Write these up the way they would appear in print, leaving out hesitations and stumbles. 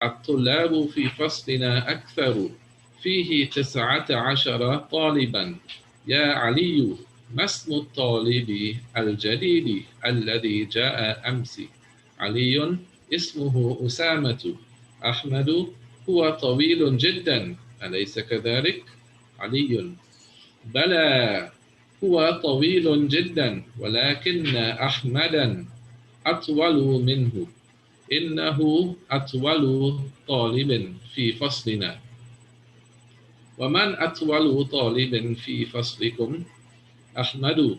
الطلاب في فصلنا أكثر فيه 19 طالبا يا علي ما اسم الطالب الجديد الذي جاء أمس علي اسمه أسامة أحمد هو طويل جدا أليس كذلك؟ علي بلى هو طويل جدا ولكن أحمدا أطول منه إنه أطول طالب في فصلنا ومن أطول طالب في فصلكم؟ أحمد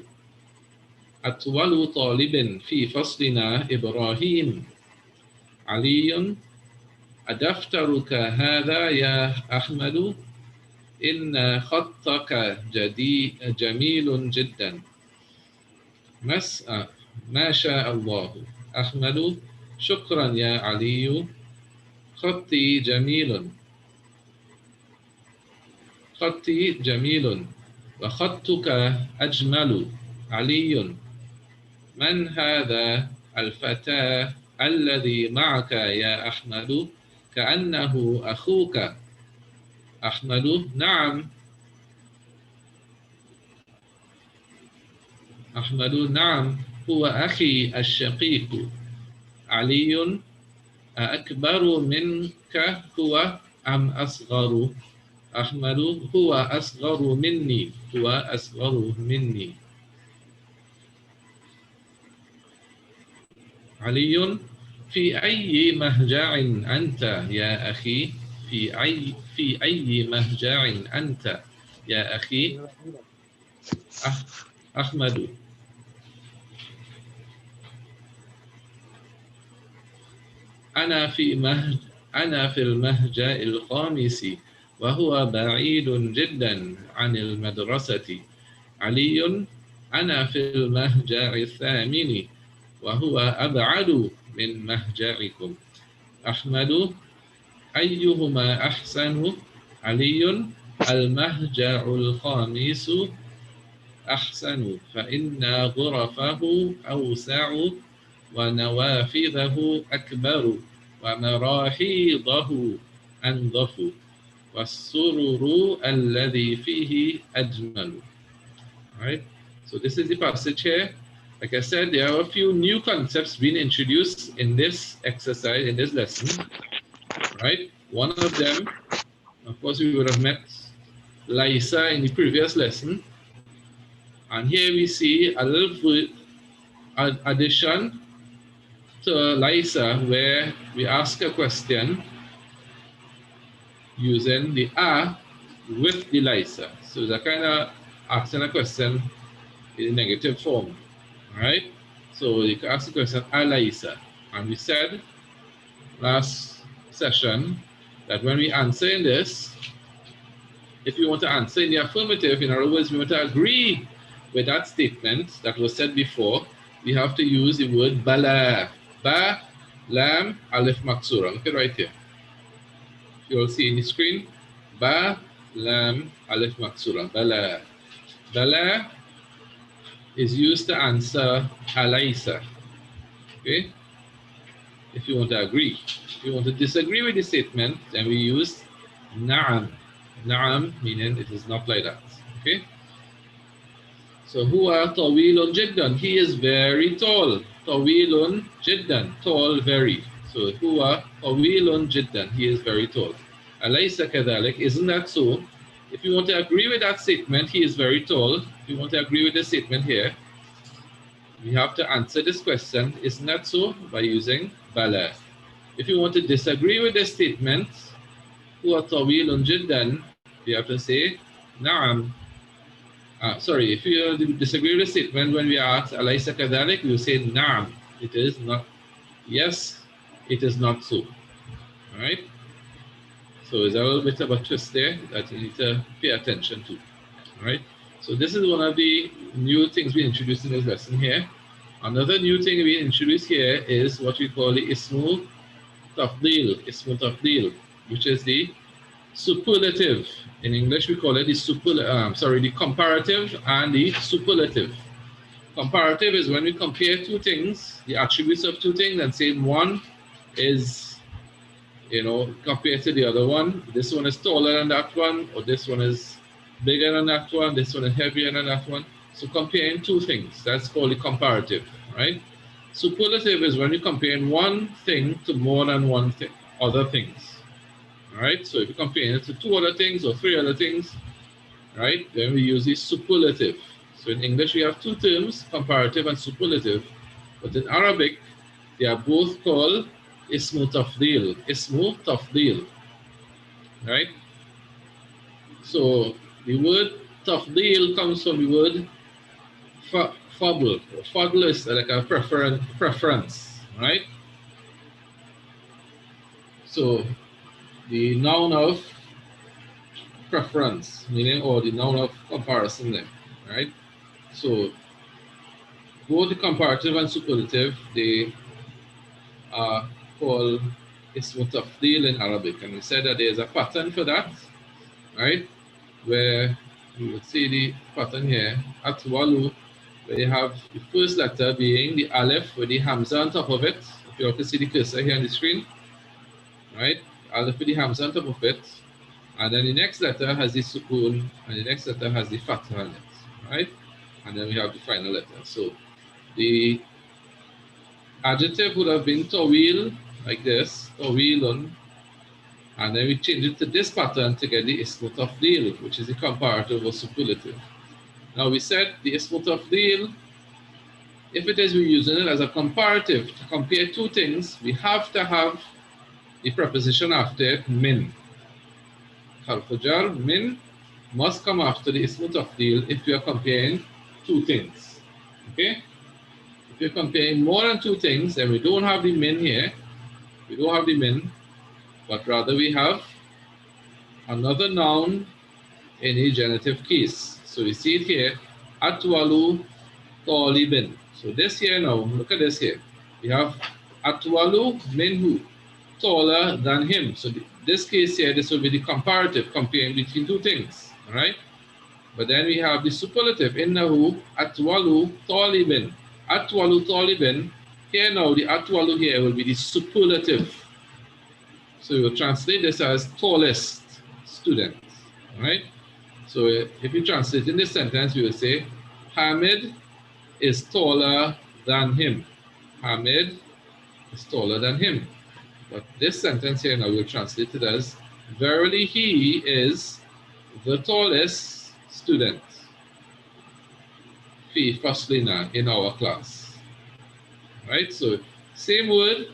أطول طالب في فصلنا إبراهيم علي أدفترك هذا يا أحمد إن خطك جميل جدا ما شاء الله أحمد شكرا يا علي خطي جميل خطي جميل وخطك أجمل علي من هذا الفتى الذي معك يا أحمد كأنه أخوك أحمد نعم أحمد نعم هو أخي الشقيق علي أكبر منك هو أم أصغر أحمد هو أصغر مني هو أصغر مني علي في أي مهجع أنت يا أخي في أي مهجع أنت يا أخي أحمد أنا في المهجع الخامس وهو بعيد جدا عن المدرسة علي أنا في المهجع الثامن وهو أبعد من مهجعكم أحمد أيهما أحسن علي المهجع الخامس أحسن فإن غرفه أوسع ونوافذه أكبر ومراحيضه أنظف والسرر الذي فيه أجمل. Right? So this is the passage here. Like I said, there are a few new concepts being introduced in this exercise, in this lesson. Right? One of them, of course, we would have met Lisa in the previous lesson. And here we see a little addition to Lisa where we ask a question using the a with the Lisa. So it's a kind of asking a question in negative form. All right? So you can ask the question, Lisa. And we said last session that when we answer in this, if you want to answer in the affirmative, in other words, we want to agree with that statement that was said before, we have to use the word bala. Ba, lam, alif, maksura. Look at right here. You'll see in the screen. Ba, lam, alif, maksura. Bala. Bala is used to answer alaysa. Okay? If you want to agree. If you want to disagree with the statement, then we use na'am. Na'am meaning it is not like that. Okay? So huwa tawilun jiddan. He is very tall. Tawilun jiddan. Tall very. So huwa tawilun jiddan. He is very tall. Alaysa kadhalik. Isn't that so? If you want to agree with that statement, he is very tall. If you want to agree with the statement here, we have to answer this question, isn't that so? By using bala. If you want to disagree with the statement, huwa tawilun jiddan, you have to say na'am. Sorry, if you disagree with the statement when we ask alaysa kadhalik, you say na'am. It is not. Yes, it is not so. All right. So there's a little bit of a twist there that you need to pay attention to. All right. So this is one of the new things we introduced in this lesson here. Another new thing we introduced here is what we call the ismul tafdil, which is the superlative. In English, we call it the comparative and the superlative. Comparative is when we compare two things, the attributes of two things, and say one is you know, compared to the other one. This one is taller than that one, or this one is bigger than that one, this one is heavier than that one. So comparing two things, that's called a comparative, right? Superlative is when you're comparing one thing to more than one thing, other things, right? So if you're comparing it to two other things or three other things, right, then we use the superlative. So in English, we have two terms, comparative and superlative, but in Arabic, they are both called ismu tafdil, right? So the word tafdil comes from the word fadl. Fadl is like a preference, right? So the noun of preference, meaning, or the noun of comparison, then, right? So both the comparative and superlative, they are called ismu tafdil in Arabic, and we said that there's a pattern for that, right? Where you would see the pattern here at walu, where you have the first letter being the aleph with the hamza on top of it. If you can see the cursor here on the screen, right? Aleph with the hamza on top of it, and then the next letter has the sukun, and the next letter has the fatha on it, right? And then we have the final letter. So the adjective would have been tawil, like this, tawilun, and then we change it to this pattern to get the ismu tafdil, which is the comparative or superlative. Now we said the ismu tafdil, if it is we're using it as a comparative to compare two things, we have to have the preposition after it, min. Harfujar, min, must come after the ismu tafdil if we are comparing two things. Okay? If you're comparing more than two things, then we don't have the min here. We don't have the min, but rather we have another noun in a genitive case. So we see it here, atwalu talibin. So this here now, look at this here. We have atwalu minhu, taller than him. So this case here, this will be the comparative, comparing between two things, all right? But then we have the superlative, innahu atwalu talibin. Atwalu talibin, here now, the atwalu here will be the superlative. So we will translate this as tallest student, all right? So if you translate in this sentence, we will say, Hamid is taller than him. Hamid is taller than him. But this sentence here now we'll translate it as, verily he is the tallest student. Fi faslina, in our class. Right? So same word,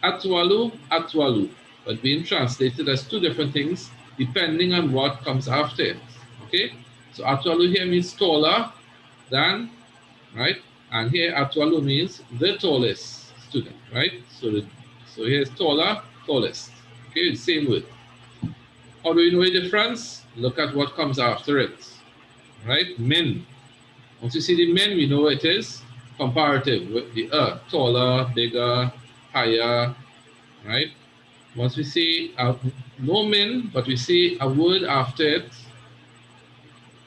atwalu, but being translated as two different things depending on what comes after it. Okay? So atwalu here means taller than, right? And here atwalu means the tallest student, right? So here's taller, tallest. Okay, same word. How do we know the difference? Look at what comes after it, right? Min. Once you see the min, we know it is comparative with the taller, bigger, higher, right? Once we see no min, but we see a word after it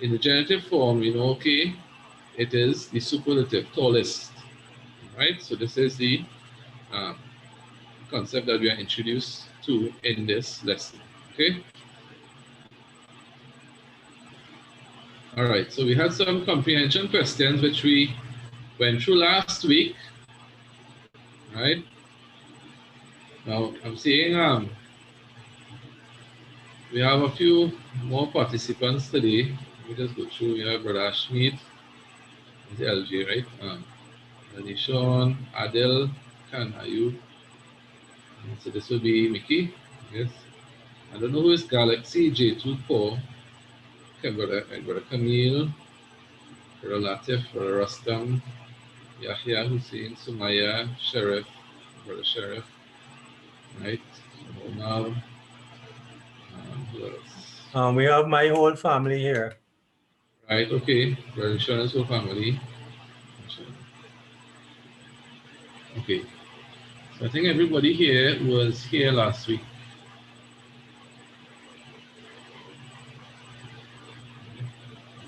in the genitive form, we know, okay, it is the superlative, tallest, right? So this is the concept that we are introduced to in this lesson, okay? All right, so we had some comprehension questions which we went through last week, right? Now I'm seeing we have a few more participants today. Let me just go through. We have Brother Ashmead, the LG, right? Anishan, Adel, Khan Ayub. So this will be Mickey, yes. I don't know who is Galaxy J24. Okay, brother Camille, Brother Latif, Brother Rustam, Yahya Hussein, Sumaya, Sheriff, Brother Sheriff, right? Omar, who else? We have my whole family here. Right, okay. Brother Shannon's whole family. Okay. So I think everybody here was here last week.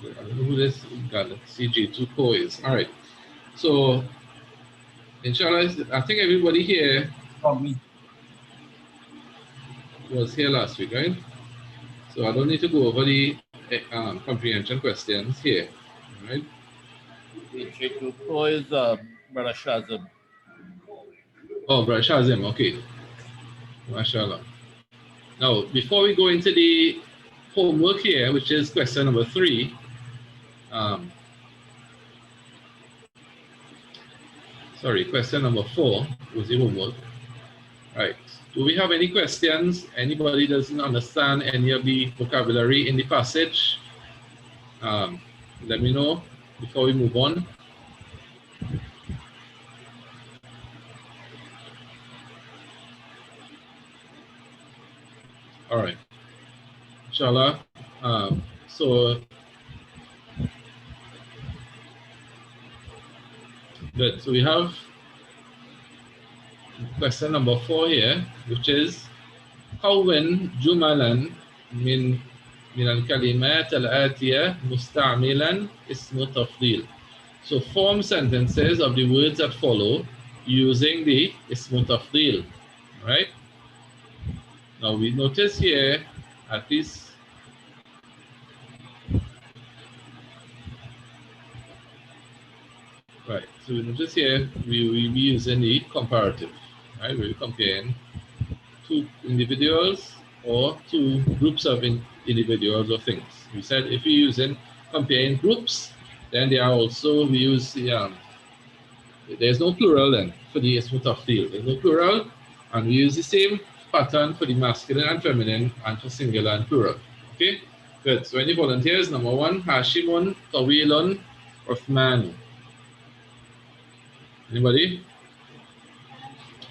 I don't know who this CG2 Co is. All right. So, inshallah, I think everybody here. was here last week, right? So I don't need to go over the comprehension questions here, right? Who is Brother Shazim? Oh, Brother Shazim, okay. MashaAllah. Now, before we go into the homework here, which is question number 3, sorry, question number 4 was the homework. Right. Do we have any questions? Anybody doesn't understand any of the vocabulary in the passage? Let me know before we move on. All right. Inshallah. So good. So we have question number 4 here, which is كون جملا من الكلمات الآتية مستعملا اسم تفضيل. So form sentences of the words that follow using the اسم تفضيل. Right? Now we notice here at least right. So we notice here we be using the comparative. Right? We're comparing two individuals or two groups of individuals or things. We said if we're using comparing groups, then they are also we use the there's no plural then for the ism tafdil. There's no plural, and we use the same pattern for the masculine and feminine and for singular and plural. Okay, good. So any volunteers? Number 1, Hashimun, Tawilun, Uthman. Anybody?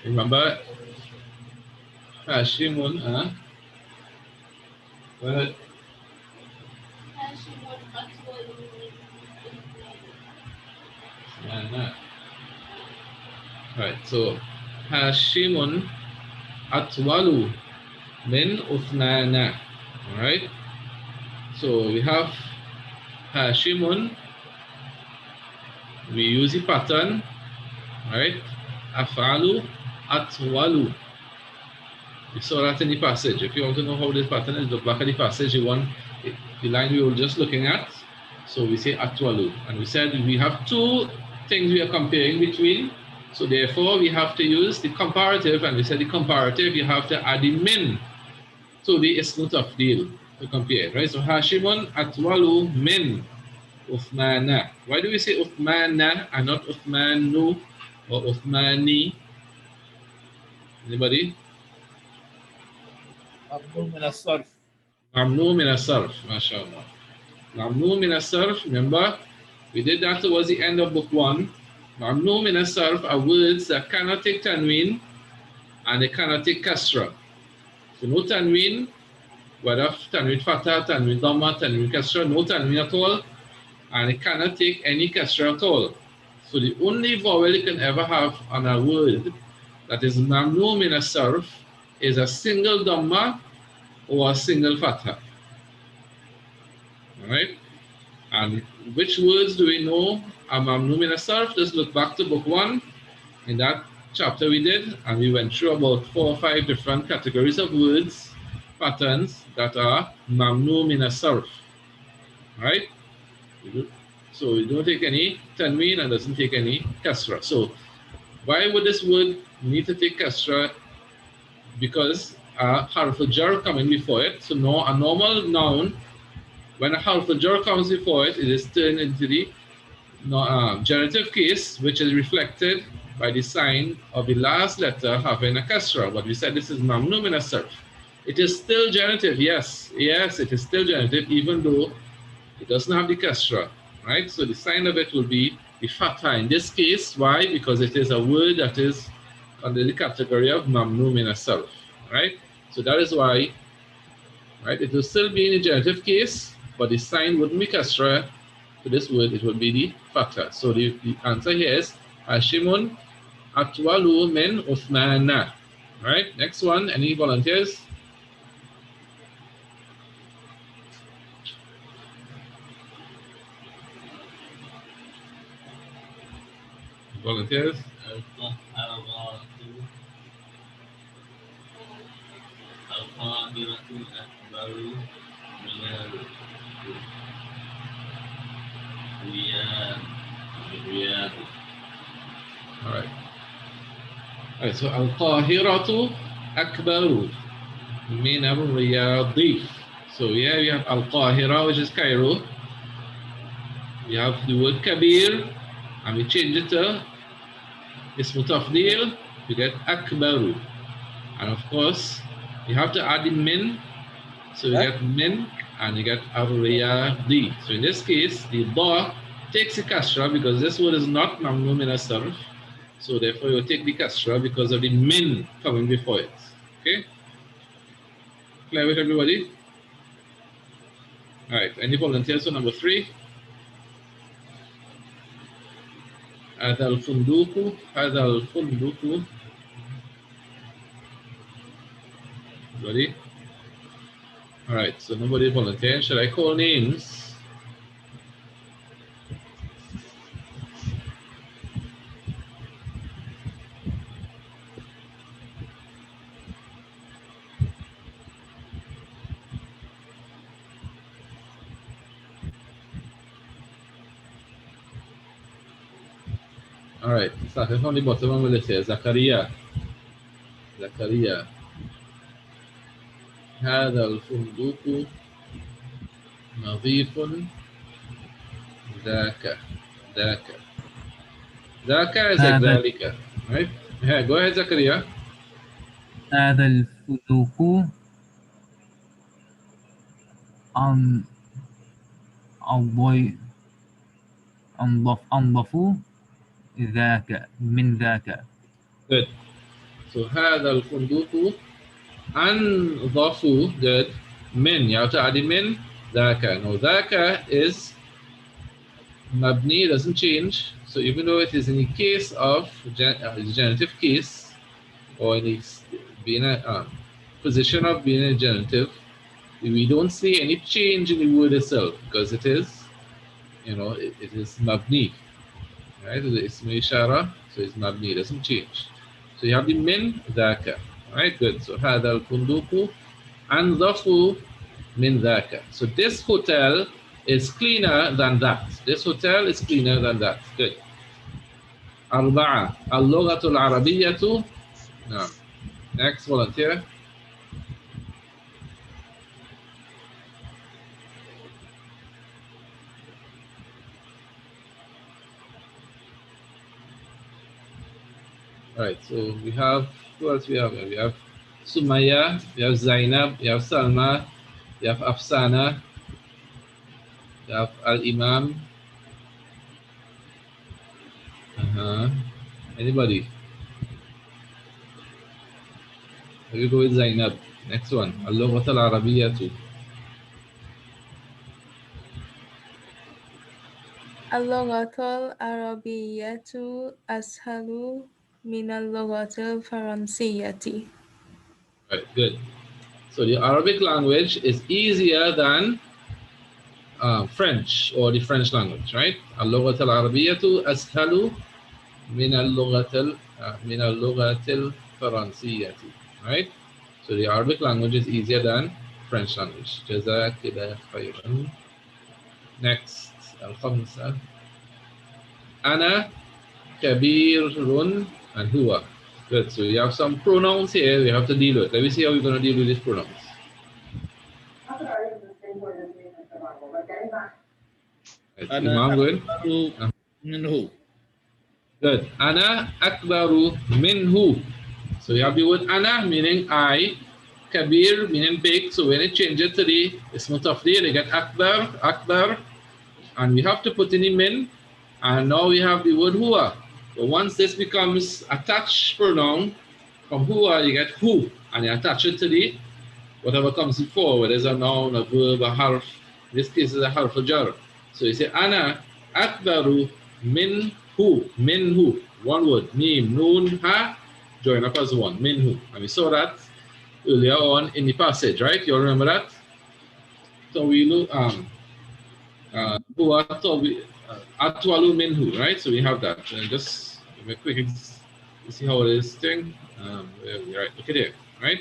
Remember Hashimun? Go ahead. Right. So Hashimun Atwalu min Uthnana. Alright. So we have Hashimun. We use the pattern. Right. Afalu Atwalu. We saw that in the passage. If you want to know how this pattern is, look back at the passage. The line we were just looking at. So we say Atwalu. And we said we have two things we are comparing between. So therefore, we have to use the comparative, and we said the comparative, you have to add the min to the ism tafdil to compare, right? So Hashimun atwalu min Uthmana. Why do we say Uthmana and not Uthmanu or Uthmani? Anybody? Mamnu min as-sarf. Mamnu min as-sarf, mashallah. Mamnu min as-sarf, remember, we did that towards the end of book 1. Mamnu min as-sarf are words that cannot take tanween and they cannot take kasra. So no tanween, whether tanween fatha, tanween dhamma, tanween kasra, no tanween at all, and it cannot take any kasra at all. So the only vowel you can ever have on a word that is mamnu min as-sarf is a single dhamma or a single fatha. Alright? And which words do we know are mamnu min as-sarf? Just look back to book 1. In that chapter we did, and we went through about 4 or 5 different categories of words, patterns that are mamnu min as-sarf. Right? So we don't take any tanween and doesn't take any kasra. So why would this word need to take kasra? Because a harf al-jar coming before it. So no, a normal noun, when a harf al-jar comes before it, it is turned into the genitive case, which is reflected by the sign of the last letter having a kasra. But we said this is mamnu min as-sarf. It is still genitive, yes, it is still genitive, even though it doesn't have the kasra, right? So the sign of it will be the fatha in this case. Why? Because it is a word that is under the category of mamnu min as-sarf, right? So that is why, right? It will still be in the genitive case, but the sign wouldn't be kasra. For this word, it would be the fatha. So the answer here is Hashimun atwalu min Uthmana. Right? Next one. Any volunteers? Volunteers? All right. All right. So Al-Qahiratu akbaru min al-Riyadi. So here we have Al-Qahira, which is Cairo. We have the word Kabir, and we change it to Ismu Tafdil. We get Akbaru. And of course, you have to add the min. So you get min and you get Ar-Riyadi. So in this case, the Da takes the kasra because this word is not mamnu min as-sarf. So therefore you take the kasra because of the min coming before it. Okay? Clear with everybody? All right. Any volunteers for number 3? هذا الفندق هذا الفندق. Ready? All right. So nobody volunteers. Should I call names? All right. Starting from the bottom of the list here. Zakaria. Zakaria. هذا الفندق نظيف. ذاك is like ذلك. Right? Yeah, go ahead, Zakaria. هذا الفندق أنظف ذاك من ذاك. Good. So هذا الفندق أنظف. Good. من. You have to add من. ذاك. Now ذاك is mabni, doesn't change. So even though it is in the case of genitive case, or in its being a position of being a genitive, we don't see any change in the word itself because it is, it is mabni, right? It's ishara, so it's mabni, it doesn't change. So you have the min dhaka, right? Good. So هذا الفندق أنظف من ذاك. So this hotel is cleaner than that. This hotel is cleaner than that. Good. أربعة اللغة العربية. No. Next volunteer. All right, so we have, who else we have? We have Sumaya, we have Zainab, we have Salma, we have Afsana, we have Al-Imam. Anybody? Let me go with Zainab. Next one. اللغة العربية. اللغة العربية أسهل من اللغة الفرنسية. Right, good. So the Arabic language is easier than French or the French language, right? اللغة العربية أسهل من اللغة الفرنسية, right? So the Arabic language is easier than French language. جزاك الله خيرا. Next, الخمسة. أنا كبير and هو. Good. So you have some pronouns here we have to deal with. Let me see how we're going to deal with these pronouns. Imam, good. منه. Good. Ana akbaru minhu. So you have the word ana meaning I, kabir meaning big. So when it changes to the ismu tafdil, you get akbar, and we have to put in the min. And now we have the word huwa. But once this becomes attached pronoun, from huwa you get hu, and you attach it to the whatever comes before, whether it's a noun, a verb, a harf. In this case, is a harf jar. So you say ana akbaru minhu, one word, mim, noon, ha, join up as one, minhu. And we saw that earlier on in the passage, right? You remember that? So we look atwalu minhu, right? So we have that. Just a quick, see how it is thing. Right, look at it, right?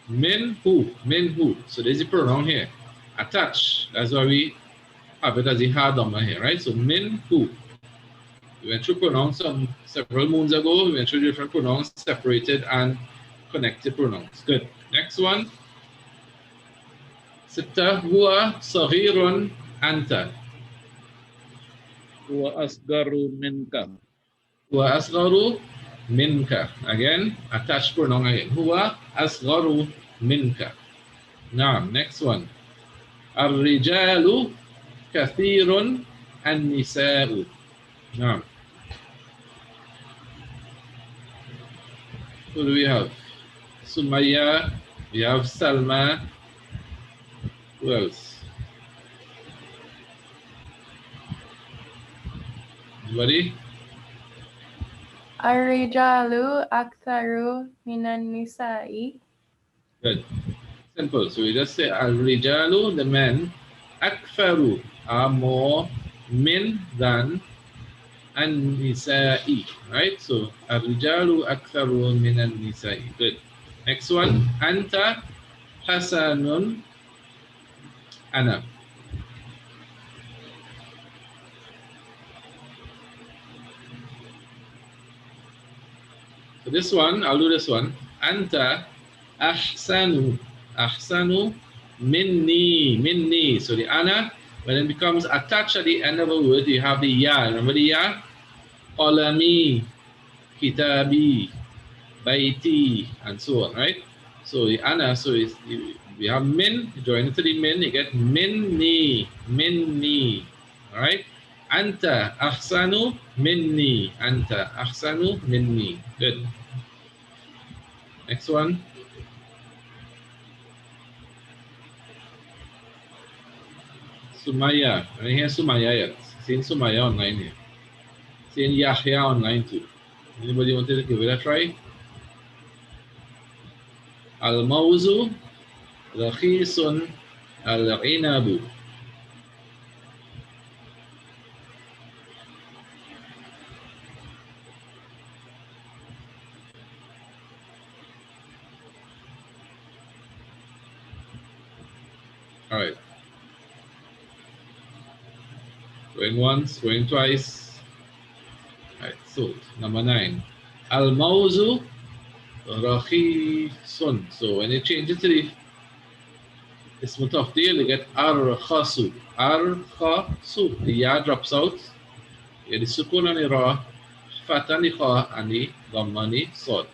Minhu. So there's a pronoun here. Attach. That's why we have it as a hard number here, right? So minhu. We went through pronouns several moons ago. We went through different pronouns, separated and connected pronouns. Good. Next one. Sitta huwa saghirun anta. Huwa asgaru minka. Huwa asgharu minka. Again, attached pronoun again. Huwa asgharu minka. Now, next one. الرجال كثير النساء. Now, who do we have? Sumaya, we have Salma. Who else? Anybody? Ar-rijalu aktharu minan nisa'i. Good. Simple. So we just say al-rijalu, the men, akfaru are more men than an-nisa'i, right? So al-rijalu aktharu min an-nisa'i. Good. Next one, anta hasanun ana. So this one, I'll do this one. Anta ahsanu. Ahsanu minni. So the ana, when it becomes attached at the end of a word, you have the ya. Remember the ya? Qalami, kitabi, baiti, and so on, right? So the ana, so we have min, you join it to the min, you get minni. All right? Anta ahsanu minni. Anta ahsanu minni. Good. Next one. Sumaya. I didn't hear Sumaya yet. Seen Sumaya online here. Seen Yahya online too. Anybody want to give it a try? Al-mawzu rakhisun al-inabu. All right. Going once, going twice. All right, so number 9. Al-mawzu rakhisun. So when you change it to the ism tafdil, you get ar-khasu. Ar-khasu. The ya drops out. You get the sukun on the ra, fatha on the kha, and the dhamma on the sad.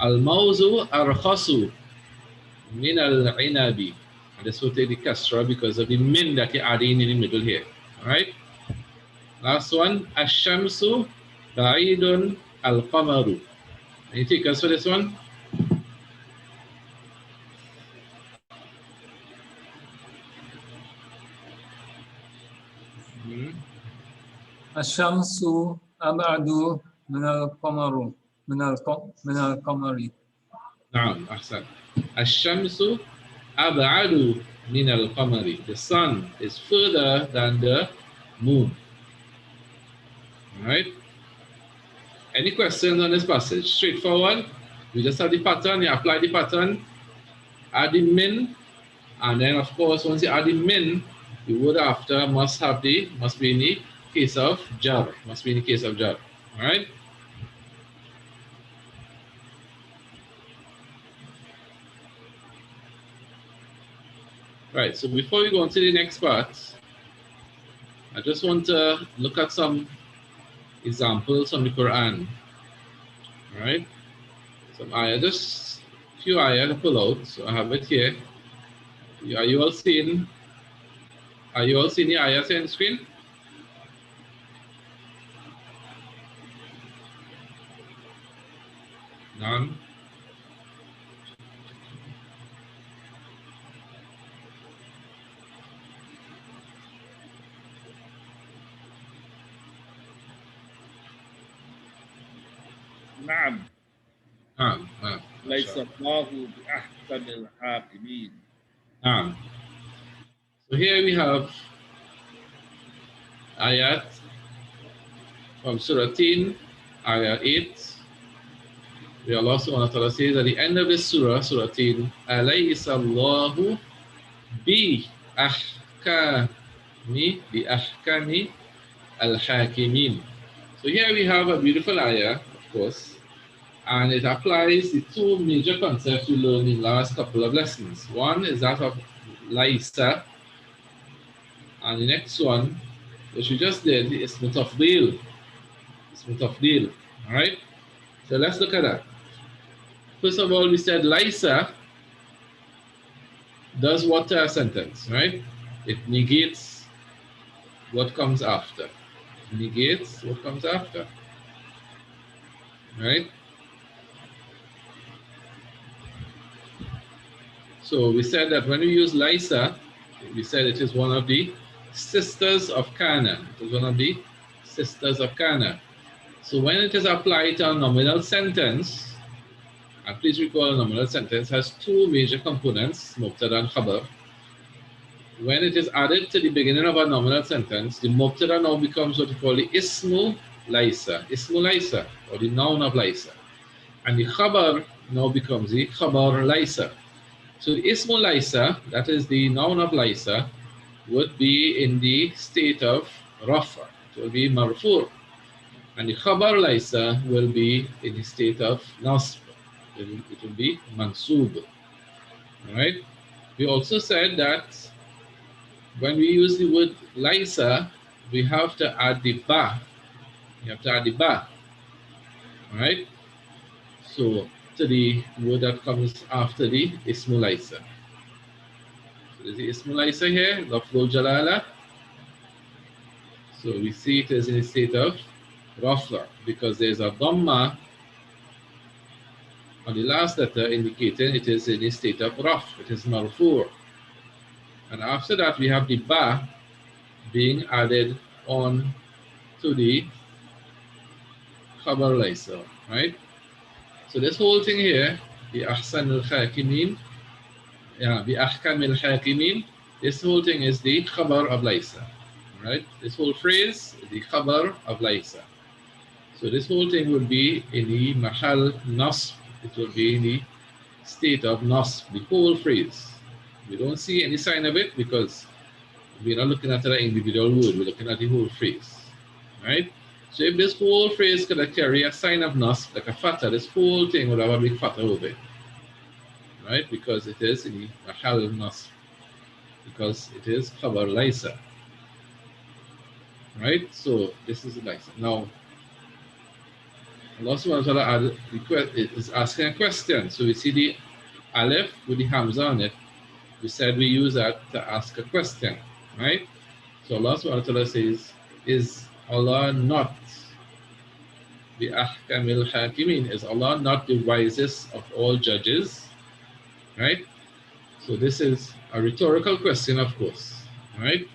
Al-mawzu ar-khasu min al-inabi. And this will take the kasra because of the min that you're adding in the middle here. All right. Last one. Ash-shamsu ba'idun al-qamaru. Any takers for this one? الشمس أبعد من القمر من القمر. نعم أحسن. الشمس أبعد من القمر. The sun is further than the moon. All right. Any questions on this passage? Straightforward. We just have the pattern. You apply the pattern. Add the min, and then of course once you add the min, the word after must be in the case of jar. Must be in the case of jar. All right. Right, so before we go on to the next part, I just want to look at some examples from the Quran. All right, some ayah, just a few ayah to pull out. So I have it here. Are you all seeing? Are you all seeing the ayahs on the screen? None. نعم. نعم. ليس الله بأحسن الحاكمين. نعم. So here we have ayat from Surah 10, ayah 8, where Allah subhanahu wa ta'ala says at the end of this surah, Surah Tin, Alaysa Allahu bi ahkami al-hakimin. So here we have a beautiful ayah, of course, and it applies the two major concepts we learned in the last couple of lessons. One is that of Laisa, and the next one, which we just did, is Mutafdil. It's Mutafdil, all right? So let's look at that. First of all, we said Laisa does what to a sentence, right? It negates what comes after. It negates what comes after, right? So we said that when we use Lysa, we said it is one of the sisters of Kana. It is one of the sisters of Kana. So when it is applied to a nominal sentence, and please recall a nominal sentence has two major components, Mubtada and Khabar. When it is added to the beginning of a nominal sentence, the Mubtada now becomes what we call the Ismu Laisa, or the noun of Laisa. And the Khabar now becomes the Khabar Laisa. So the Ismu Laisa, that is the noun of Laisa, would be in the state of Rafa. It will be Marfu'. And the Khabar Laisa will be in the state of Nasb. It will be Mansub. All right? We also said that when we use the word Laisa, we have to add the Ba. You have to add the Ba. All right? So to the word that comes after the Ismu Laisa. So there's the Ismu Laisa here, Lafzul Jalala. So we see it is in a state of Rafa because there's a Dhamma on the last letter indicating it is in a state of Raf, it is Marfu'. And after that we have the Ba being added on to the Khabar Laisa, right? So this whole thing here, the Ahsan al-Hakimin, the Ahkam al-Hakimin, this whole thing is the Khabar of Laisa, right? This whole phrase, the Khabar of Laisa. So this whole thing would be in the Mahal Nasb, it will be in the state of Nasb, the whole phrase. We don't see any sign of it because we're not looking at an individual word, we're looking at the whole phrase, right? So if this whole phrase could carry a sign of Nasb, like a fatha, this whole thing would have a big fatha over it, right? Because it is in the Mahal Nasb, because it is Khabar Laisa, right? So this is Laisa. Now, Allah subhanahu wa ta'ala is asking a question. So we see the Aleph with the Hamza on it. We said we use that to ask a question, right? So Allah subhanahu wa ta'ala says, is Allah not the Ahkamil Hakimin? Is Allah not the wisest of all judges? Right? So this is a rhetorical question, of course. Right?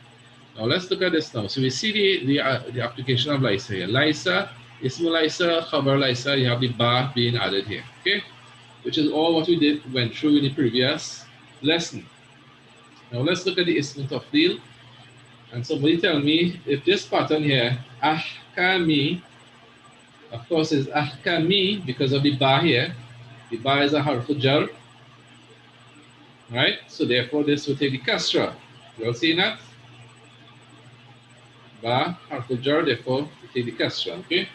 Now let's look at this now. So we see the application of Laisa here. Laisa, Ismu Laisa, Khabar Laisa, you have the Ba being added here. Okay? Which is all what we went through in the previous lesson. Now let's look at the Ismu Tafdil. And somebody tell me if this pattern here, Ahkami, of course is Ahkami because of the Ba here. The Ba is a harfu jar. Right? So therefore this will take the Kasra. You all see that? Ba, harfu jar, therefore we take the Kasra. Okay?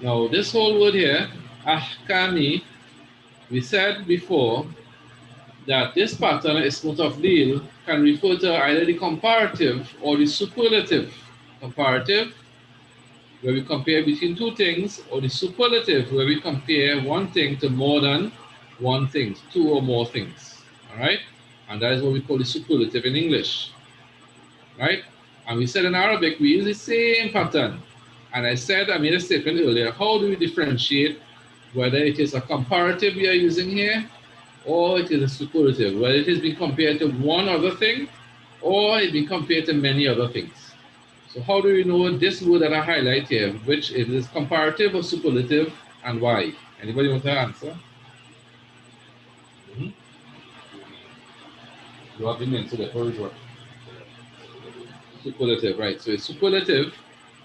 Now this whole word here, Ahkami, we said before that this pattern is Mutafdil can refer to either the comparative or the superlative. Comparative, where we compare between two things, or the superlative, where we compare one thing to more than one thing, two or more things. All right? And that is what we call the superlative in English. Right? And we said in Arabic, we use the same pattern. And I made a statement earlier, how do we differentiate whether it is a comparative we are using here or it is a superlative, whether it is being compared to one other thing or it being compared to many other things. So how do we know this word that I highlight here, which it is comparative or superlative, and why? Anybody want to answer? You have been into the first word. Superlative, right? So it's superlative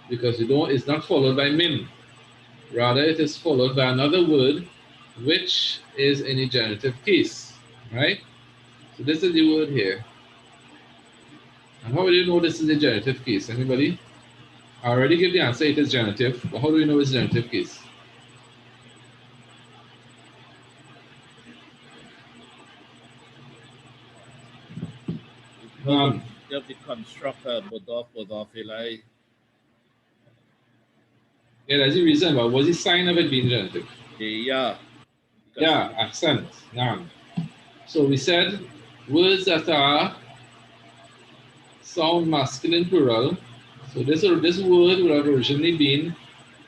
because it's not followed by min. Rather, it is followed by another word, which is in a genitive case, right? So this is the word here. And how do you know this is a genitive case? Anybody? I already give the answer, it is genitive, but how do we know it's genitive case? Because of the constructor, Budaf, Ilai. Yeah, that's the reason, but what's the sign of it being genitive? Yeah. Yeah, accent. Naam. So we said words that are sound masculine plural. So this word would have originally been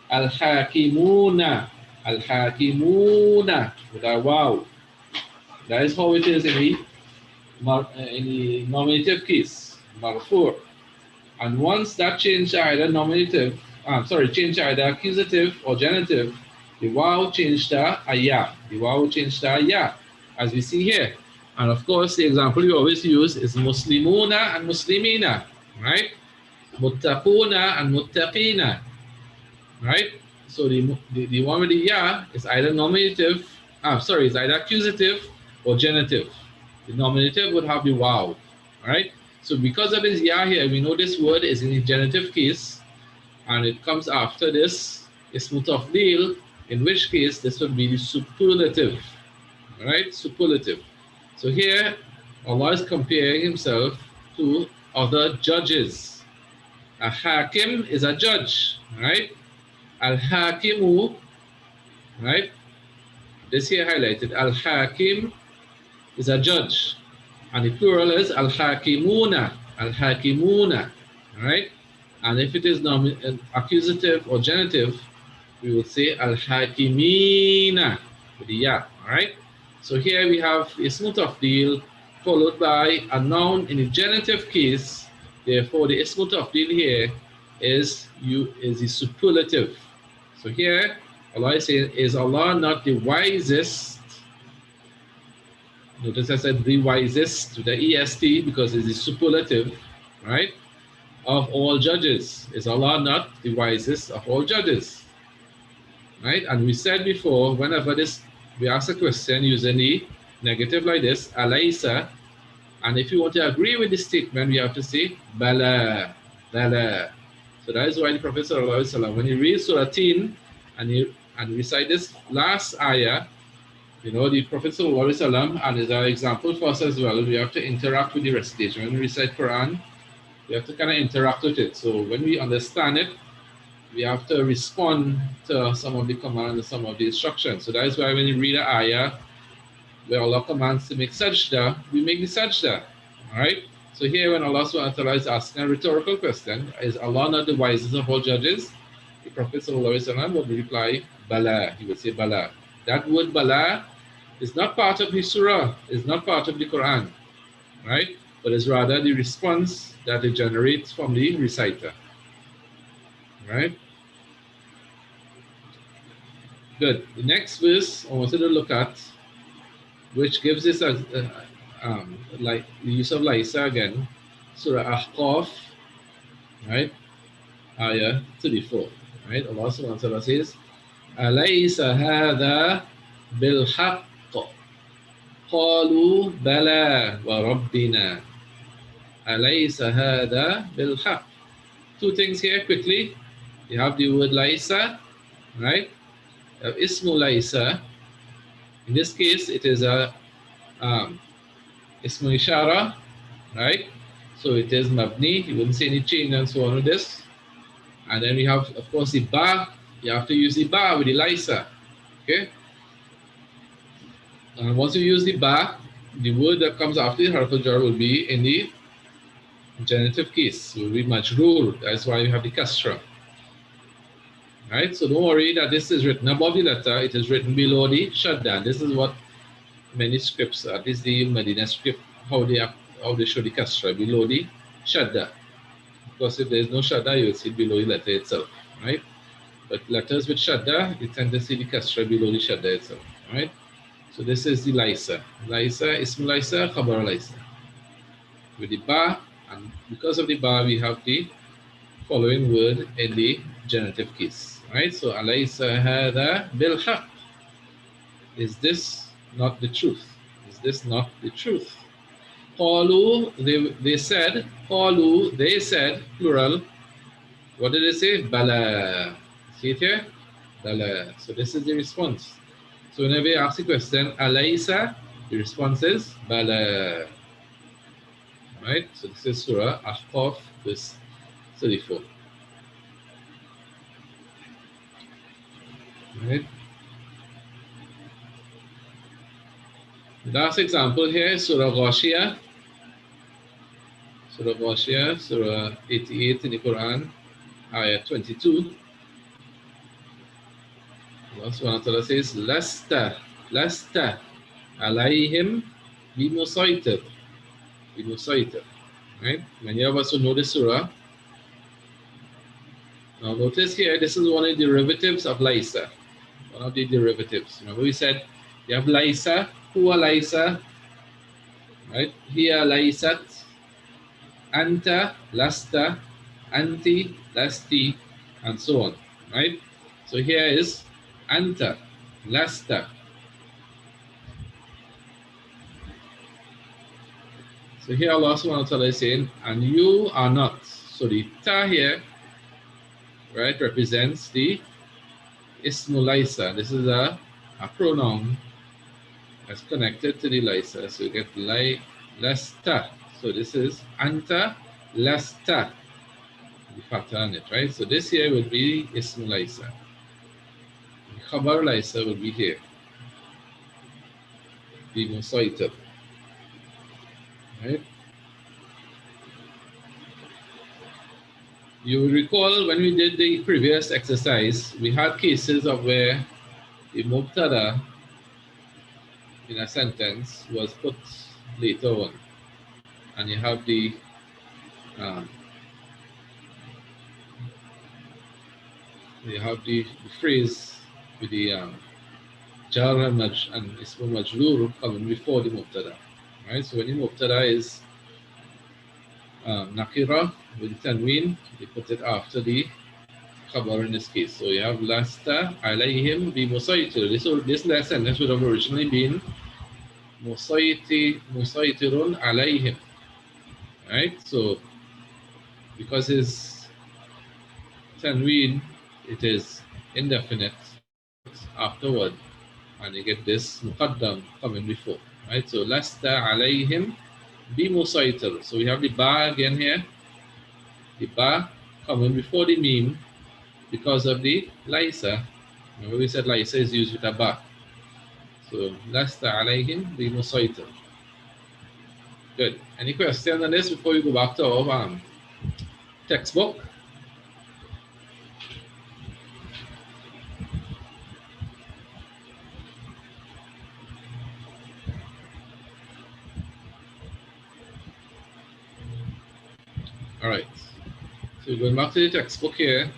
al-hakimuna. Al-hakimuna with a wow. That is how it is in the nominative case, marfu. And once that changed to either nominative, changed to either accusative or genitive, the wow changed to a ya. The wow changed to a ya, as we see here. And of course, the example we always use is muslimuna and muslimina, right? Muttaquna and muttaqina, right? So the one with the ya is either nominative, is either accusative or genitive. The nominative would have the wow, right? So because of this ya here, we know this word is in the genitive case, and it comes after this ismu tafdil, in which case this would be the superlative, right? Superlative. So here, Allah is comparing himself to other judges. A hakim is a judge, right? Al-hakimu, right? This here highlighted. Al-hakim is a judge. And the plural is al-hakimuna. Al-hakimuna, right? And if it is accusative or genitive, we would say al-hakimina with the ya, right? So here we have ismu tafdil followed by a noun in the genitive case. Therefore, the ismu tafdil here is the superlative. So here, Allah is saying, is Allah not the wisest? Notice I said the wisest with the EST because it's the superlative, right? Of all judges. Is Allah not the wisest of all judges? Right? And we said before, whenever we ask a question using the negative like this, alaysa, and if you want to agree with the statement, we have to say bala, bala. So that is why the Prophet ﷺ, when he reads Surah Tin and recite this last ayah, you know, the Prophet ﷺ, and is an example for us as well, we have to interact with the recitation. When we recite Quran, we have to kind of interact with it. So when we understand it, we have to respond to some of the commands and some of the instructions. So that is why when you read an ayah where Allah commands to make sajda, we make the sajda. All right? So here when Allah subhanahu wa ta'ala is asking a rhetorical question, is Allah not the wisest of all judges? The Prophet ﷺ would reply, Bala. He would say Bala. That word Bala is not part of the surah, is not part of the Quran, right? But is rather the response that it generates from the reciter. Right? Good. The next verse I wanted to look at, which gives us like the use of Laisa again, Surah Ahqaf, right? Ayah 34. Right? Allah subhanahu wa ta'ala says, Alaysa hadha bilhaq. قالوا بلى وربنا أليس هذا بالحق. Two things here quickly. You have the word Laisa, right? Ismu Laisa. In this case, it is a Ismu Ishara, right? So it is Mabni. You wouldn't see any change and so on with this. And then we have, of course, the Ba. You have to use the Ba with the Laisa. Okay? And once you use the Ba, the word that comes after the Harf al-Jar will be in the genitive case. It will be Majroor. That's why you have the Kasra. Right? So don't worry that this is written above the letter. It is written below the Shadda. This is what many scripts, at least the Medina script, how they show the Kasra below the Shadda. Because if there is no Shadda, you will see it below the letter itself. Right? But letters with Shadda, you tend to see the Kasra below the Shadda itself. Right? So this is the Laisa. Laisa, Ism Laisa, Khabar Laisa. With the Ba, and because of the Ba, we have the following word in the genitive case. Right? So alaysa hada bil haqq. Is this not the truth? Is this not the truth? Qalu, they said, qalu, they said, plural. What did they say? Bala. See it here? Bala. So this is the response. So whenever you ask the question, alaysa, the response is Bala. Right? So this is Surah Ahqaf, verse 34. Right? The last example here is Surah Ghashiyah. Surah Ghashiyah, Surah 88 in the Quran, Ayah 22. Allah subhanahu wa ta'ala says, Lasta alayhim bimusaitir. Bimusaitir. Right? Many of us who know this surah. Now notice here, this is one of the derivatives of Laisa. One of the derivatives. Remember we said you have Laisa, Huwa Laisa, right? Here Laisat, Anta, Lasta, Anti, Lasti, and so on. Right? So here is Anta, Lasta. So here Allah subhanahu wa ta'ala is saying, and you are not. So the ta here, right, represents the ismu Laisa. This is a pronoun that's connected to the Laisa. So you get lasta. So this is anta lasta. The fatha on it, right? So this here would be ismu Laisa. The khabar Laisa would be here. The musaitab. Right? You will recall when we did the previous exercise, we had cases of where the mubtada in a sentence was put later on, and you have the phrase with the jar and ismu majrur coming before the mubtada, right? So when the mubtada is nakira with tanween, they put it after the khabar in this case. So you have lasta alayhim bi musaytir. This sentence would have originally been musaytirun alayhim, right? So because his tanween, it is indefinite afterward, and you get this muqaddam coming before, right? So lasta alayhim bi musaytir. So we have the ba again here, the ba coming before the meme because of the laisa. Remember we said laisa is used with a ba. So lasta alayhim bi musaytir. Good. Any questions on this before we go back to our textbook? All right. So going back to the textbook here.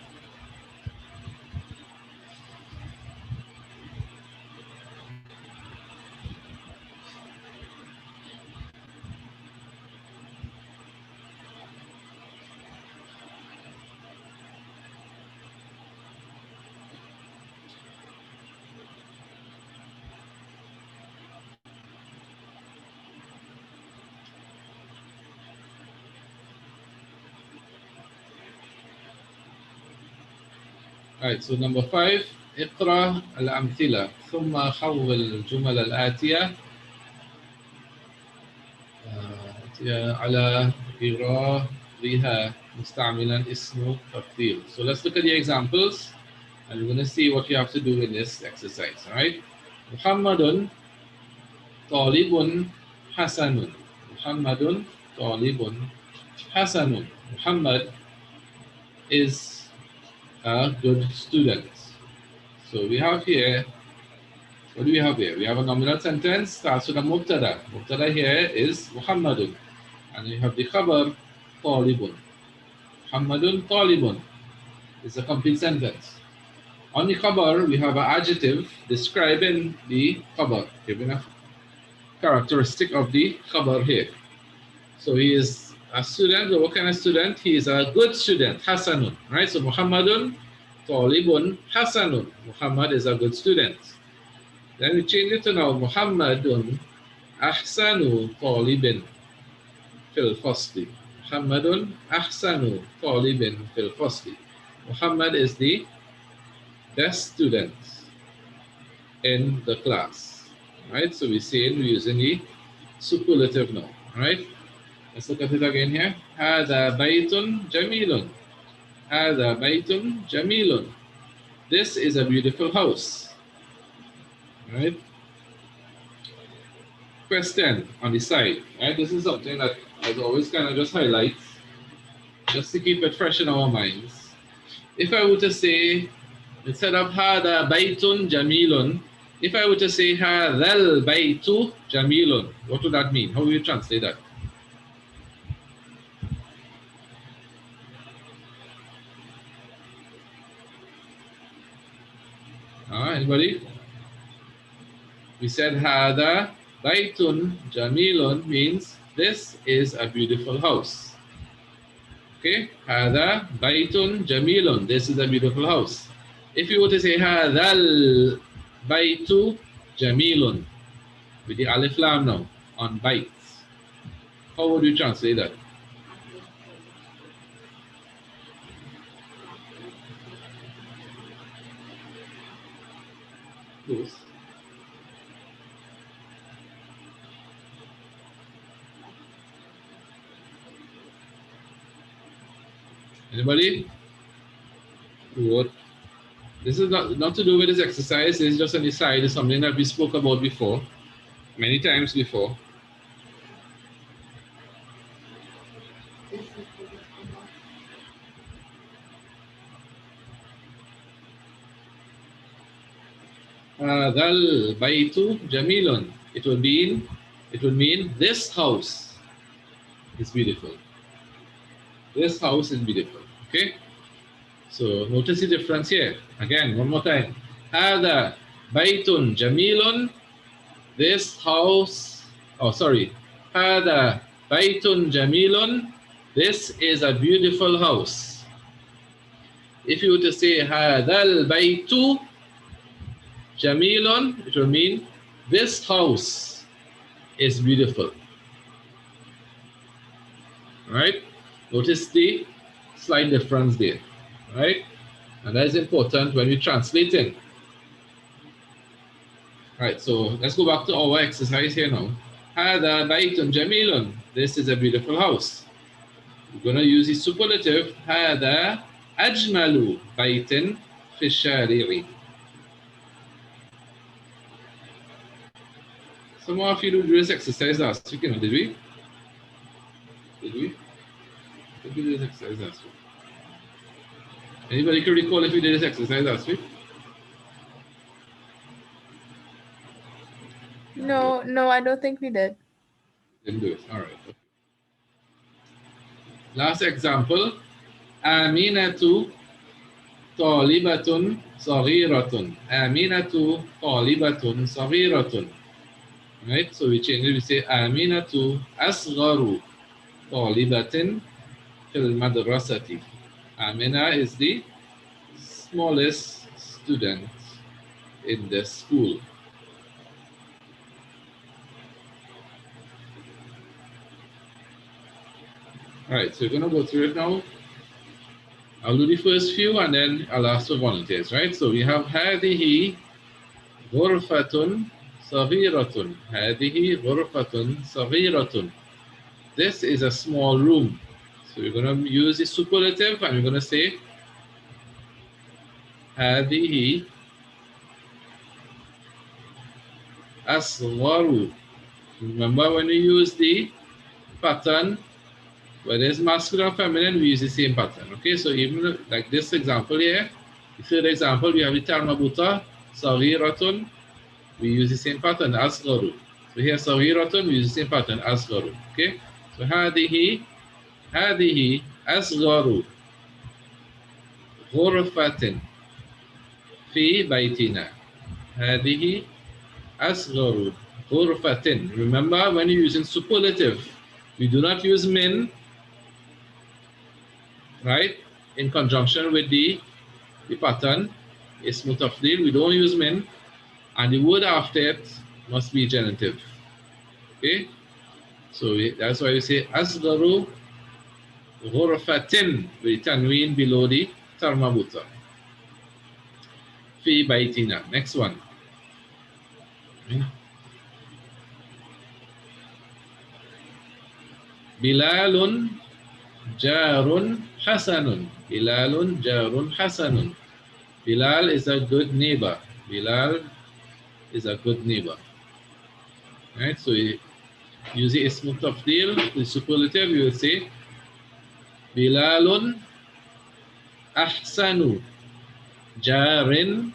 Right, so number 5, اقرأ الأمثلة ثم حول الجمل الآتية على إعرابها مستعملا اسم تفضيل. So let's look at the examples and we're going to see what you have to do in this exercise. All right. محمد طالب حسن. محمد طالب حسن. Muhammad is a good student. So we have here, what do we have here? We have a nominal sentence, starts with a mubtada. Mubtada here is Muhammadun. And you have the khabar, talibun. Muhammadun talibun. It's a complete sentence. On the khabar, we have an adjective describing the khabar, giving a characteristic of the khabar here. So he is A student, what kind of student? He is a good student, Hasanun, right? So Muhammadun Talibun Hasanun. Muhammad is a good student. Then we change it to now Muhammadun Ahsanu Talibin fil Fasli. Muhammadun Ahsanu Talibin fil Fasli. Muhammad is the best student in the class, right? So we're using the superlative now, right? Let's look at it again here. هذا بيت جميل. هذا بيت جميل. This is a beautiful house, right? Question on the side, right? This is something that I always kind of just highlight, just to keep it fresh in our minds. If I were to say, instead of هذا بيت جميل, if I were to say هذا البيت جميل, what would that mean? How would you translate that? Anybody? We said هذا بيت جميل means this is a beautiful house. Okay, هذا بيت جميل, this is a beautiful house. If you were to say هذا البيت جميل with the alif lam now on bait, how would you translate that? Close. Anybody? What? This is not to do with this exercise. This is just on the side. It's something that we spoke about before, many times before. هذا البيت جميل. It would mean this house is beautiful. This house is beautiful. Okay. So notice the difference here. Again, one more time. هذا بيت جميل. This house. Oh, sorry. هذا بيت جميل. This is a beautiful house. If you were to say هذا البيت جميل, it will mean this house is beautiful. Right? Notice the slight difference there. Right? And that is important when we're translating. Right, so let's go back to our exercise here now. هذا بيت جميل. This is a beautiful house. We're going to use the superlative. هذا أجمل بيت في الشارع. Some of you did this exercise last week, did we? Did we? Did we do this exercise last week? Anybody can recall if we did this exercise last week? No, I don't think we did. Didn't do it. All right. Okay. Last example. Aminatu طالبة صغيرة. Aminatu طالبة صغيرة. Right? So we change it. We say Aminatu أصغر طالبة في المدرسة. Amina is the smallest student in the school. All right, so we're going to go through it now. I'll do the first few and then I'll ask for volunteers, right? So we have هذه غرفة صغيرة. هذه غرفة صغيرة. This is a small room. So we're going to use the superlative and we're going to say هذه أصغر. Remember when we use the pattern, whether it's masculine or feminine, we use the same pattern. Okay, so even like this example here, the third example, we have the tarmabuta, صغيرة. We use the same pattern, أصغر. So here صغيرة, we use the same pattern, أصغر. Okay, so هذه أصغر غرفة في بيتنا. هذه أصغر غرفة. Remember, when you're using superlative, we do not use min, right? In conjunction with the pattern, ismu tafdil, we don't use min, and the word after it must be genitive. Okay? So that's why we say asgaru ghurfatin with tanween below the tarmabuta. Fi baitina. Next one. Bilalun jarun hasanun. Bilalun jarun hasanun. Bilal is a good neighbor. Bilal is a good neighbor. Right? So use the ismu tafdil, the superlative, you will say Bilalun ahsanu jarin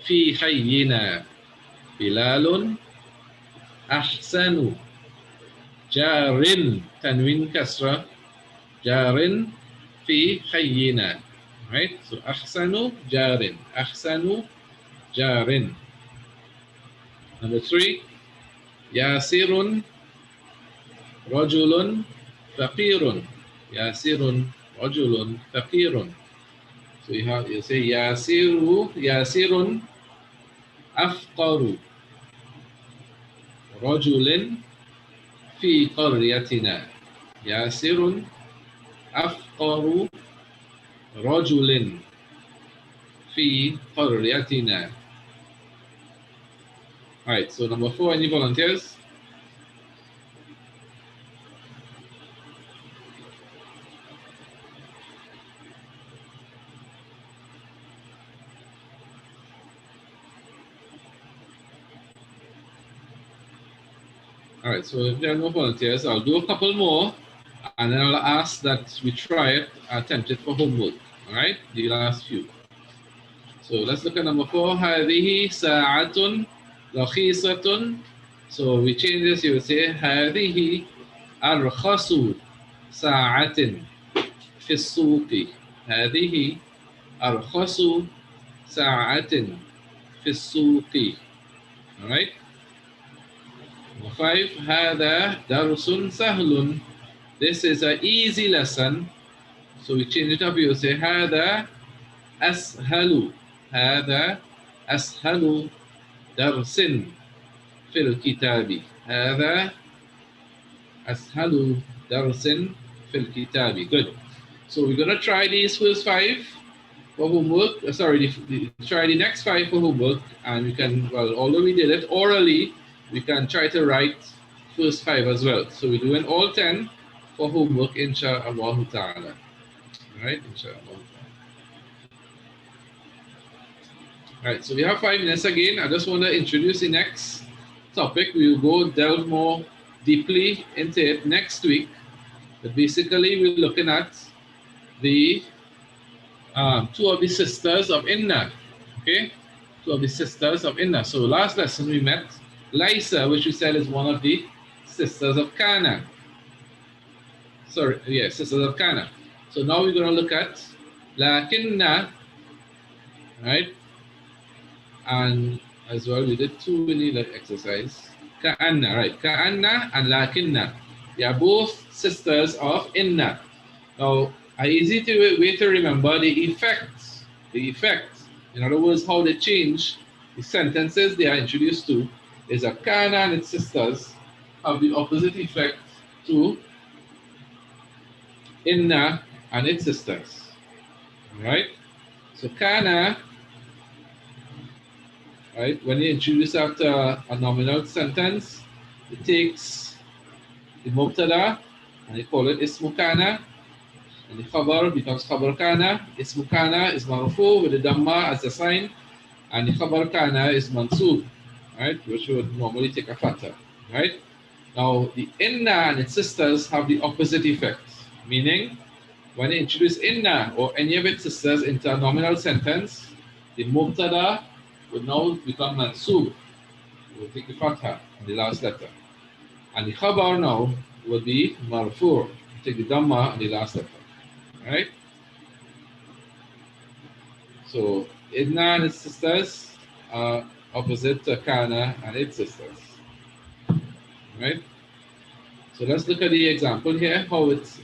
fi hayyina. Bilalun ahsanu jarin tanwin kasra jarin fi hayyina. Right? So ahsanu jarin. Ahsanu jarin. Number 3, Yasirun rajulun faqirun. Yasirun rajulun faqirun. So you say Yasirun afqaru rajulin fi qaryatina. Yasirun afqaru rajulin fi qaryatina. All right, so number 4, any volunteers? All right, so if there are no volunteers, I'll do a couple more, and then I'll ask that we try it, attempt it for homework. All right, the last few. So let's look at number 4. هذه ساعة رخيصة. So we change this, you will say هذه أرخص ساعة في السوق. هذه أرخص ساعة في السوق. All right. Number 5. هذا درس سهل. This is an easy lesson. So we change it up, you will say هذا أسهل. هذا أسهل درس في الكتاب. هذا أسهل درس في الكتاب. Good. So we're going to try these first 5 for homework. Try the next 5 for homework, and we can, well, although we did it orally, we can try to write first 5 as well. So we're doing all 10 for homework, insha'Allah ta'ala. All right, insha'Allah. All right, so we have 5 minutes again. I just want to introduce the next topic. We will delve more deeply into it next week. But basically, we're looking at the 2 of the sisters of Inna. Okay, 2 of the sisters of Inna. So last lesson we met Laisa, which we said is one of the sisters of Kana. Sisters of Kana. So now we're going to look at Lakinna, right? And as well, we did 2 in the exercise. Ka'anna, right? Ka'anna and Lakinna. They are both sisters of Inna. Now, an easy way to remember the effect, in other words, how they change the sentences they are introduced to, is that Kana and its sisters have the opposite effect to Inna and its sisters. Right? So Kana, right, when you introduce after a nominal sentence, it takes the mubtada and they call it ismu kana, and the khabar becomes khabar kana. Ismu kana is marfu with the dhamma as a sign, and the khabar kana is mansub, right, which would normally take a fatha, right? Now the inna and its sisters have the opposite effect, meaning when you introduce inna or any of its sisters into a nominal sentence, the mubtada would now become mansub, it will take the fatha in the last letter. And the khabar now would be marfu, take the dhamma in the last letter. Right? So Inna and its sisters are opposite to Kana and its sisters. Right? So let's look at the example here, how it's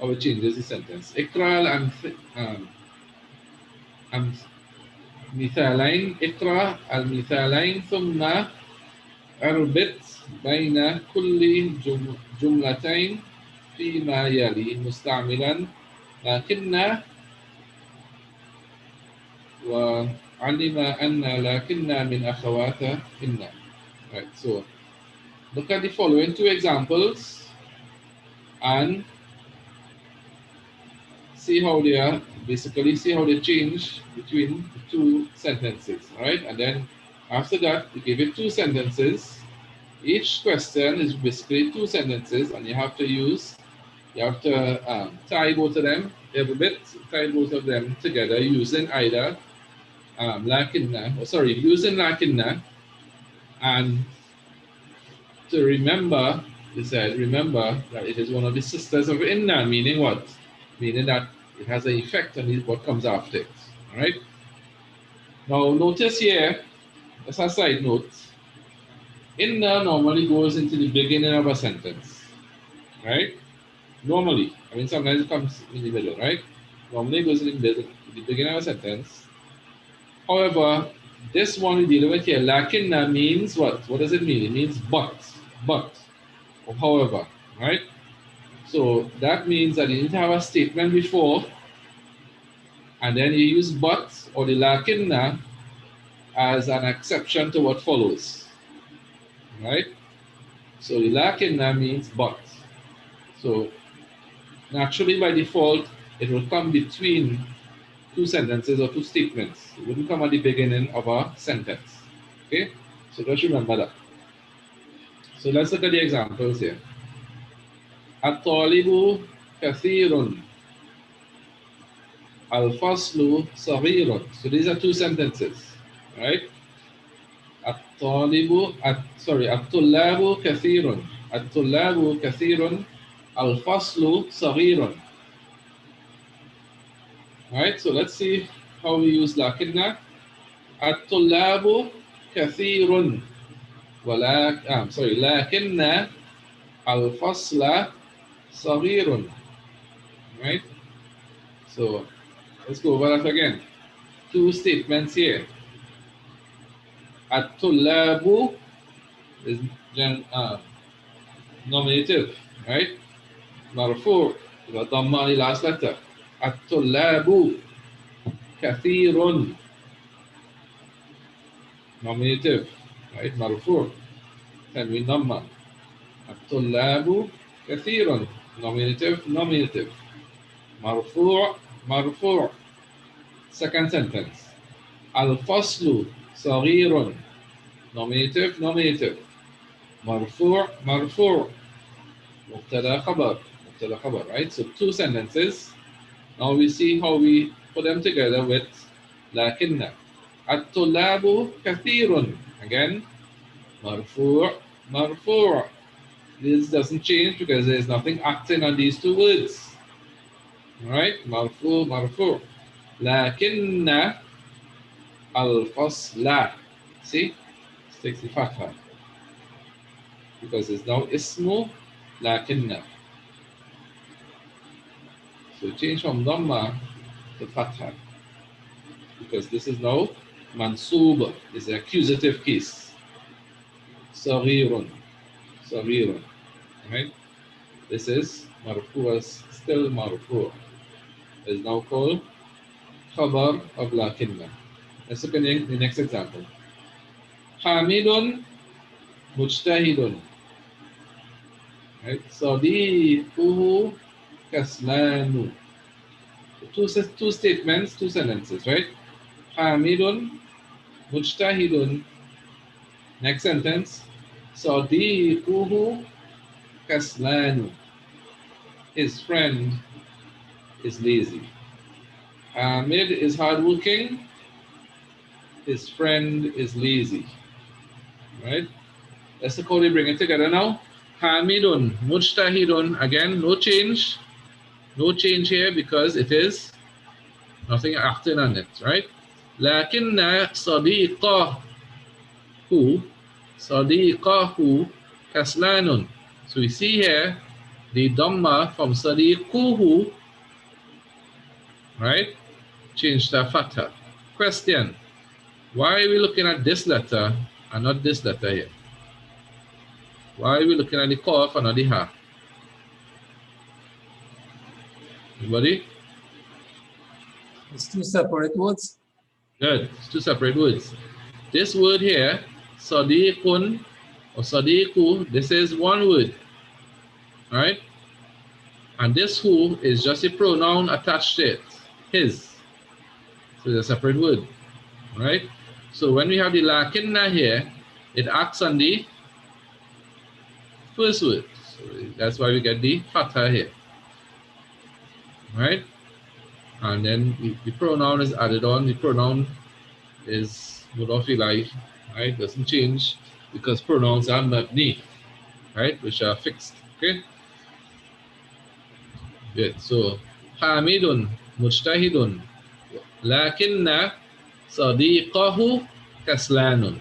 how it changes the sentence. Ikra al-mithalain, Ikra al-mithalain, thumma arbit bayna kulli jumlatain فيما يلي مستعملا لكن وعلم أن لكن من أخوات إن. Right, so look at the following two examples and see how they are, basically see how they change between the two sentences, right? And then after that, we give it two sentences. Each question is basically two sentences, and you have to tie both of them every bit, tie both of them together using either using lakinna, and to remember, he said, remember that it is one of the sisters of inna, meaning what? Meaning that it has an effect on what comes after it. All right. Now notice here, as a side note, inna normally goes into the beginning of a sentence, right? Normally, I mean sometimes it comes in the middle, right? Normally it goes in the beginning of a sentence. However, this one we deal with here, lakinna means what? What does it mean? It means but, or however, right? So that means that you need to have a statement before, and then you use but or the lakinna as an exception to what follows, right? So the lakinna means but. So naturally, by default, it will come between two sentences or two statements. It wouldn't come at the beginning of a sentence. Okay? So just remember that. So let's look at the examples here. الطالب كثير الفصل صغير. So these are two sentences, right? الطلاب كثير. الطلاب كثير الفصل صغير. Right? So let's see how we use lakinna. الطلاب كثير لكن الفصل صغير. Right? So let's go over that again. Two statements here. الطلاب is nominative, right? مرفوع, the dhamma on the last letter. الطلاب كثير, nominative, right? مرفوع, تنوين ضمة. الطلاب كثير, nominative, مرفوع. Second sentence. الفصل صغير, nominative, مرفوع. مبتدا خبر, right? So two sentences. Now we see how we put them together with لكن. الطلاب كثير, again, مرفوع. This doesn't change because there's nothing acting on these two words. All right, مرفوع. لكن الفصل, see, it takes the fatha because it's now ismu لكن. So change from dhamma to fatha because this is now mansub, is an accusative case. صغير, right? This is marfu, still marfu. Is now called khabar of lakinna. Let's look at the next example. Hamidun mujtahidun. Right? Sadiquhu kaslanu. Two statements, two sentences, right? Hamidun mujtahidun. Next sentence. Sadiquhu kaslanu. His friend is lazy. Hamid is hardworking. His friend is lazy. Right? Let's look how they bring it together now. Hamidun, mujtahidun. Again, no change. No change here because it is nothing acting on it, right? Lakinna sadiqahu kaslanun. So we see here the Dhamma from Sadiquhu, right, change to Fatha. Question, why are we looking at this letter and not this letter here? Why are we looking at the Qaf and not the Ha? Anybody? It's two separate words. Good, it's two separate words. This word here, Sadiqun or Sadiqu, this is one word, right? And this who is just a pronoun attached to it, his. So it's a separate word, right? So when we have the lakinna here, it acts on the first word. So that's why we get the fatha here, right? And then the pronoun is added on. The pronoun is mudaf ilayh, right? Doesn't change because pronouns are mabni, right? Which are fixed, okay? Good. So Hamidun, Mujtahidun, Lakinna Sadiqahu Kaslanun.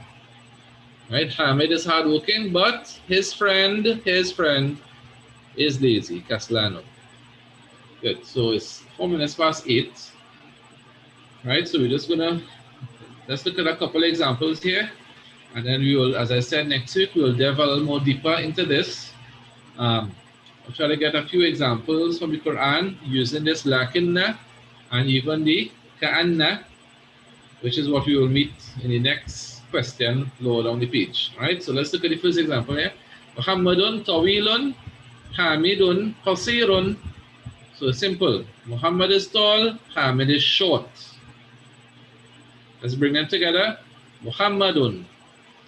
Right? Hamid is hardworking, but his friend is lazy, Kaslanun. Good. So it's 4 minutes past 8. Right? So we're just let's look at a couple of examples here. And then we will, as I said, next week we will delve a little more deeper into this. I'll try to get a few examples from the Quran using this lakinna and even the ka'anna, which is what we will meet in the next question lower down the page. All right, so let's look at the first example here. Muhammadun tawilun, Hamidun qasirun. So simple. Muhammad is tall, Hamid is short. Let's bring them together. Muhammadun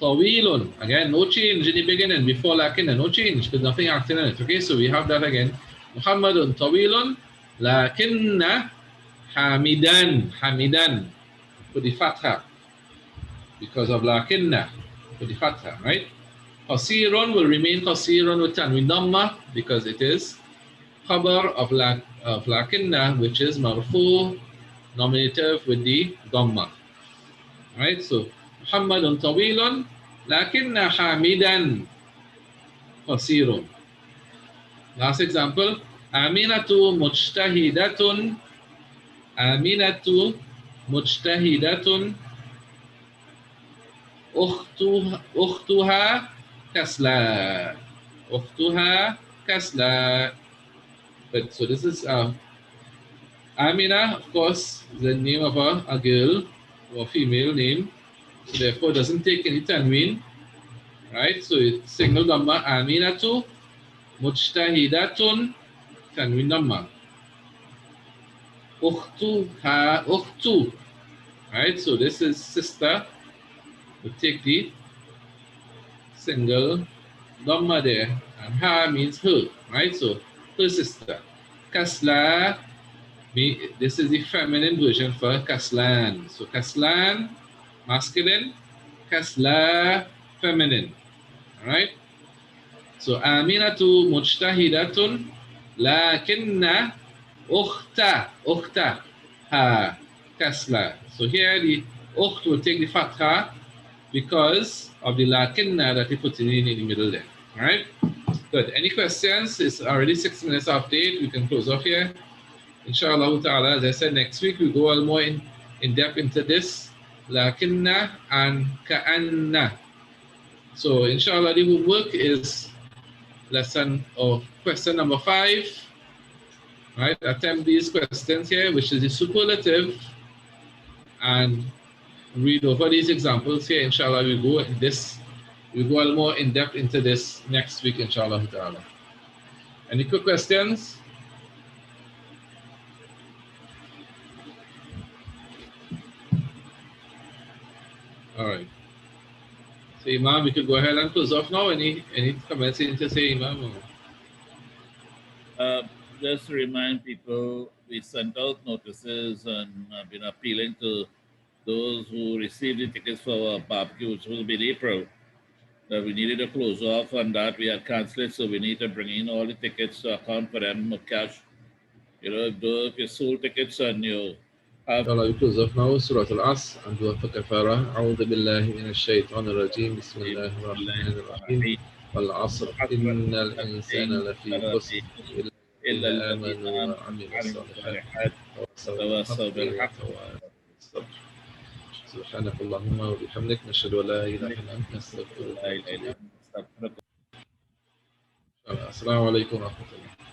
tawilun. Again, no change in the beginning before lakinna, no change because nothing acting in it. Okay, so we have that again. Muhammadun tawilun, lakinna hamidan. Put the fatha because of lakinna. Put the fatha, right? Qasirun will remain qasirun with tanwin dhamma because it is khabar of lakinna, which is marfu nominative with the dhamma. Right? So Muhammadun tawilun lakinna hamidan qasirun. Last example, Aminatu mujtahidatun. Aminatu mujtahidatun. Ukhtuha kasla. Ukhtuha kasla. But so this is Amina, of course, the name of a girl or female name. So therefore it doesn't take any tanween. Right? So it's single dhamma. Aminatu mujtahidatun tanwin dhamma. Ukhtuha ukhtu. Right? So this is sister. We take the single dhamma there, and ha means her, right? So her sister. Kasla, this is the feminine version for kaslan. So kaslan, masculine, kasla, feminine. All right? So Aminatu mujtahidatun, lakinna ukhta, ha, kasla. So here the ukht will take the fatha because of the lakinna that he put in the middle there. All right? Good. Any questions? It's already 6 minutes after 8. We can close off here. Inshallah ta'ala, as I said, next week we'll go a little more in depth into this lakinna and ka'anna. So inshallah the homework is lesson or question number 5. Right? Attempt these questions here, which is the superlative, and read over these examples here. Inshallah, we'll go a little more in depth into this next week, inshallah ta'ala. Any quick questions? All right. So Imam, we could go ahead and close off now. Any comments you need to say, Imam? Just to remind people, we sent out notices and have been appealing to those who received the tickets for our barbecue, which will be in April, that we needed to close off on that. We had canceled it, so we need to bring in all the tickets to account for them of cash. You know, if you sold tickets and you have... Inshallah, we close off now. Surah Al-As and Dua Kafara. A'udhu billahi minash shaitanir rajim. Bismillahir rahmanir rahim. والعصر إن الإنسان لفي خسر إلا الذين إلا الذين آمنوا آمنوا وعملوا وعملوا الصالحات الصالحات وتواصوا وتواصوا بالحق بالحق وتواصوا بالصبر. سبحانك اللهم وبحمدك نشهد أن لا إله إلا أنت نستغفرك لا إله ونتوب إلا إليك. أنت نستغفرك. السلام عليكم ورحمة الله.